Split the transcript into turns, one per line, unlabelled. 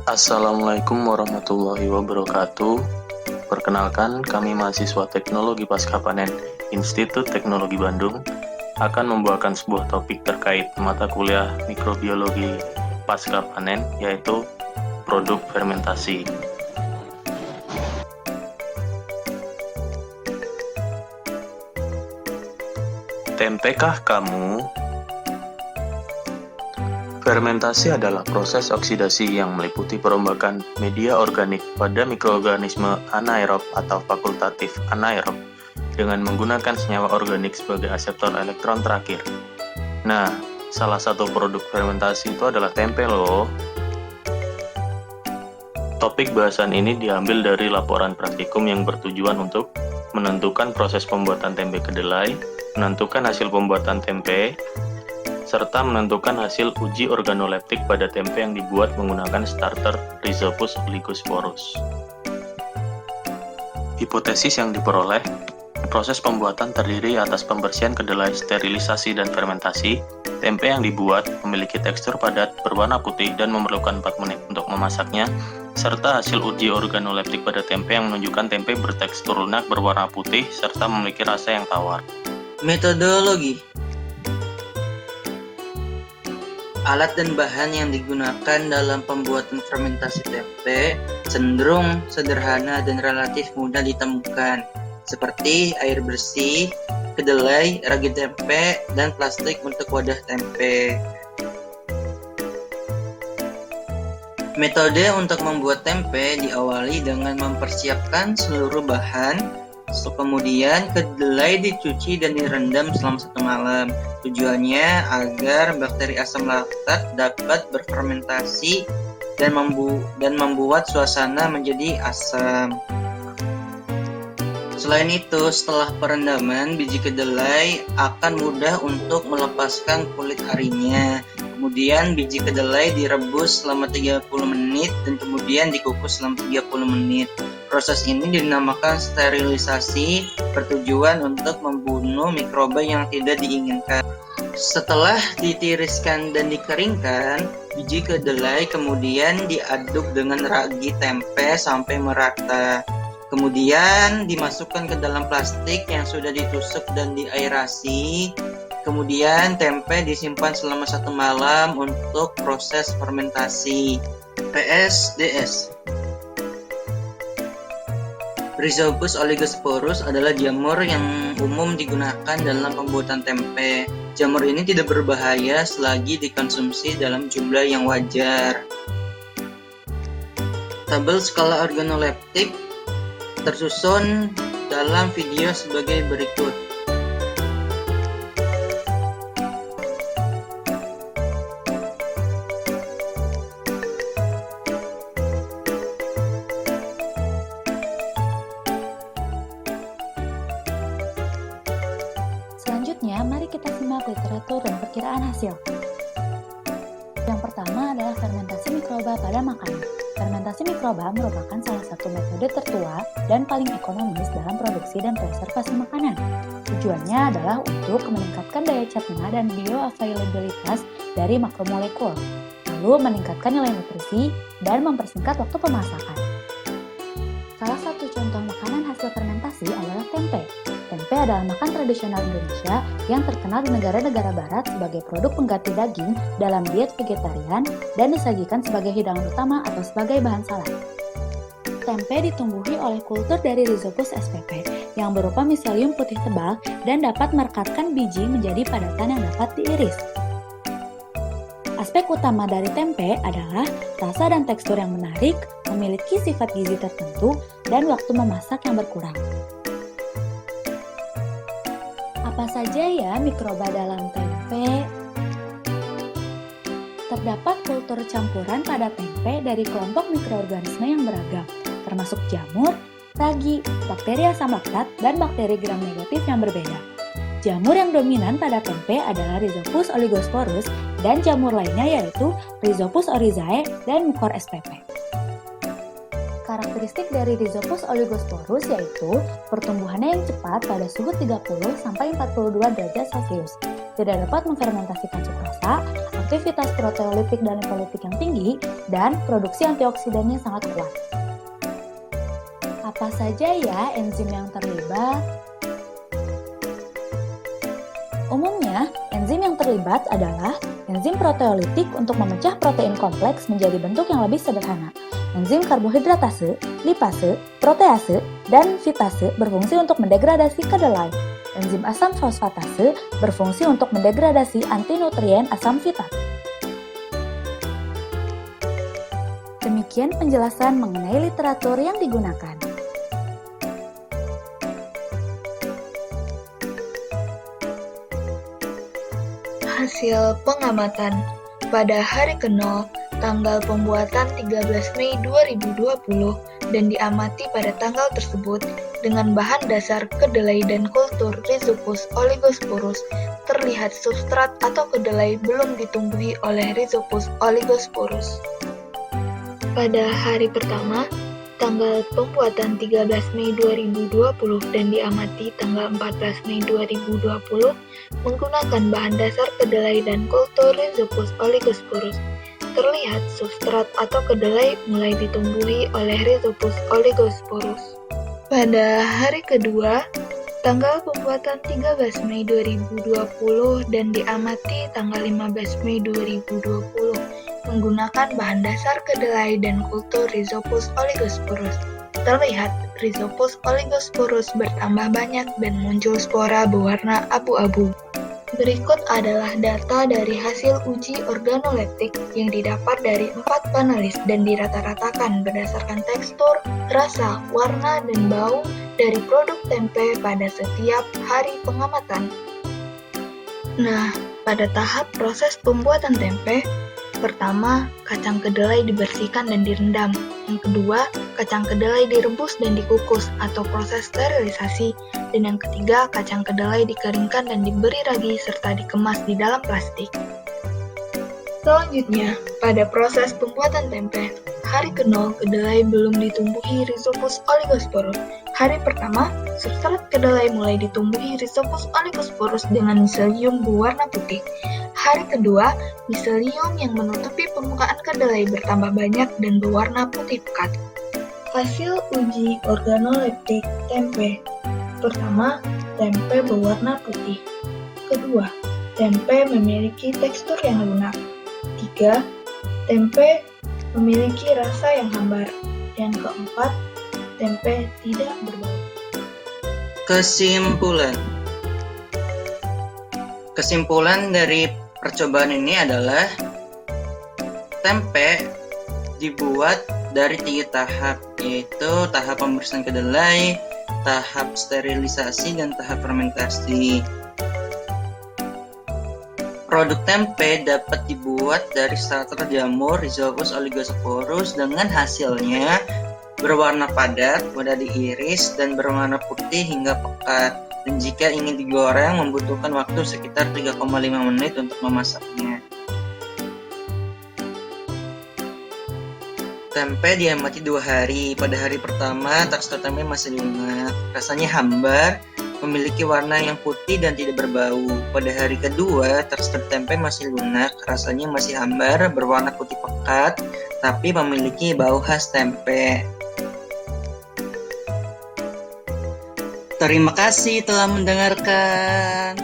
Assalamualaikum warahmatullahi wabarakatuh. Perkenalkan, kami mahasiswa Teknologi Pasca Panen Institut Teknologi Bandung akan membawakan sebuah topik terkait mata kuliah mikrobiologi pasca panen, yaitu produk fermentasi. Tempekah kamu? Fermentasi adalah proses oksidasi yang meliputi perombakan media organik pada mikroorganisme anaerob atau fakultatif anaerob dengan menggunakan senyawa organik sebagai aseptor elektron terakhir. Nah, salah satu produk fermentasi itu adalah tempe loh. Topik bahasan ini diambil dari laporan praktikum yang bertujuan untuk menentukan proses pembuatan tempe kedelai, menentukan hasil pembuatan tempe, serta menentukan hasil uji organoleptik pada tempe yang dibuat menggunakan starter Rhizopus oligosporus. Hipotesis yang diperoleh, proses pembuatan terdiri atas pembersihan kedelai, sterilisasi, dan fermentasi. Tempe yang dibuat memiliki tekstur padat, berwarna putih, dan memerlukan 4 menit untuk memasaknya, serta hasil uji organoleptik pada tempe yang menunjukkan tempe bertekstur lunak, berwarna putih, serta memiliki rasa yang tawar.
Metodologi. Alat dan bahan yang digunakan dalam pembuatan fermentasi tempe cenderung sederhana dan relatif mudah ditemukan, seperti air bersih, kedelai, ragi tempe, dan plastik untuk wadah tempe. Metode untuk membuat tempe diawali dengan mempersiapkan seluruh bahan. Kemudian kedelai dicuci dan direndam selama 1 malam. Tujuannya agar bakteri asam laktat dapat berfermentasi dan membuat suasana menjadi asam. Selain itu, setelah perendaman, biji kedelai akan mudah untuk melepaskan kulit arinya. Kemudian biji kedelai direbus selama 30 menit dan kemudian dikukus selama 30 menit. Proses ini dinamakan sterilisasi, bertujuan untuk membunuh mikroba yang tidak diinginkan. Setelah ditiriskan dan dikeringkan, biji kedelai kemudian diaduk dengan ragi tempe sampai merata. Kemudian dimasukkan ke dalam plastik yang sudah ditusuk dan diaerasi. Kemudian tempe disimpan selama 1 malam untuk proses fermentasi. PSDS. Rhizopus oligosporus adalah jamur yang umum digunakan dalam pembuatan tempe. Jamur ini tidak berbahaya selagi dikonsumsi dalam jumlah yang wajar. Tabel skala organoleptik tersusun dalam video sebagai berikut.
Selanjutnya, mari kita simak literatur dan perkiraan hasil. Yang pertama adalah fermentasi mikroba pada makanan. Fermentasi mikroba merupakan salah satu metode tertua dan paling ekonomis dalam produksi dan preservasi makanan. Tujuannya adalah untuk meningkatkan daya cerna dan bioavailabilitas dari makromolekul, lalu meningkatkan nilai nutrisi dan mempersingkat waktu pemasakan. Salah satu contoh makanan hasil fermentasi adalah tempe. Tempe adalah makan tradisional Indonesia yang terkenal di negara-negara barat sebagai produk pengganti daging dalam diet vegetarian dan disajikan sebagai hidangan utama atau sebagai bahan salad. Tempe ditumbuhi oleh kultur dari Rhizopus spp yang berupa miselium putih tebal dan dapat merekatkan biji menjadi padatan yang dapat diiris. Aspek utama dari tempe adalah rasa dan tekstur yang menarik, memiliki sifat gizi tertentu, dan waktu memasak yang berkurang. Apa saja ya mikroba dalam tempe? Terdapat kultur campuran pada tempe dari kelompok mikroorganisme yang beragam, termasuk jamur, ragi, bakteri asam laktat, dan bakteri gram negatif yang berbeda. Jamur yang dominan pada tempe adalah Rhizopus oligosporus dan jamur lainnya yaitu Rhizopus oryzae dan Mucor spp. Karakteristik dari Rhizopus oligosporus yaitu pertumbuhannya yang cepat pada suhu 30-42 derajat Celcius. tidak dapat memfermentasikan sukrosa, aktivitas proteolitik dan lipolitik yang tinggi, dan produksi antioksidannya sangat kuat. Apa saja ya enzim yang terlibat? Umumnya, enzim yang terlibat adalah enzim proteolitik untuk memecah protein kompleks menjadi bentuk yang lebih sederhana. Enzim karbohidratase, lipase, protease, dan fitase berfungsi untuk mendegradasi kedelai. Enzim asam fosfatase berfungsi untuk mendegradasi antinutrien asam fitat. Demikian penjelasan mengenai literatur yang digunakan.
Hasil pengamatan pada hari ke-0, tanggal pembuatan 13 Mei 2020 dan diamati pada tanggal tersebut dengan bahan dasar kedelai dan kultur Rhizopus oligosporus, terlihat substrat atau kedelai belum ditumbuhi oleh Rhizopus oligosporus. Pada hari pertama, tanggal pembuatan 13 Mei 2020 dan diamati tanggal 14 Mei 2020 menggunakan bahan dasar kedelai dan kultur Rhizopus oligosporus. Terlihat substrat atau kedelai mulai ditumbuhi oleh Rhizopus oligosporus. Pada hari kedua, tanggal pembuatan 13 Mei 2020 dan diamati tanggal 15 Mei 2020 menggunakan bahan dasar kedelai dan kultur Rhizopus oligosporus. Terlihat Rhizopus oligosporus bertambah banyak dan muncul spora berwarna abu-abu. Berikut adalah data dari hasil uji organoleptik yang didapat dari 4 panelis dan dirata-ratakan berdasarkan tekstur, rasa, warna, dan bau dari produk tempe pada setiap hari pengamatan. Nah, pada tahap proses pembuatan tempe, pertama, kacang kedelai dibersihkan dan direndam. Yang kedua, kacang kedelai direbus dan dikukus atau proses sterilisasi. Dan yang ketiga, kacang kedelai dikeringkan dan diberi ragi serta dikemas di dalam plastik. Selanjutnya, pada proses pembuatan tempe, hari ke-0 kedelai belum ditumbuhi Rhizopus oligosporus. Hari pertama, substrat kedelai mulai ditumbuhi Rhizopus oligosporus dengan miselium berwarna putih. Hari kedua, miselium yang menutupi permukaan kedelai bertambah banyak dan berwarna putih pekat. Hasil uji organoleptik tempe. Pertama, tempe berwarna putih. Kedua, tempe memiliki tekstur yang lunak. 3. Tempe memiliki rasa yang hambar. Yang keempat, tempe tidak berbau.
Kesimpulan dari percobaan ini adalah tempe dibuat dari 3 tahap, yaitu tahap pembersihan kedelai, tahap sterilisasi, dan tahap fermentasi. Produk tempe dapat dibuat dari starter jamur Rhizopus oligosporus dengan hasilnya berwarna padat, mudah diiris, dan berwarna putih hingga pekat. Dan jika ingin digoreng, membutuhkan waktu sekitar 3,5 menit untuk memasaknya. Tempe diamati 2 hari. Pada hari pertama, tekstur tempe masih lunak, rasanya hambar, memiliki warna yang putih dan tidak berbau. Pada hari kedua, tekstur tempe masih lunak, rasanya masih hambar, berwarna putih pekat, tapi memiliki bau khas tempe. Terima kasih telah mendengarkan.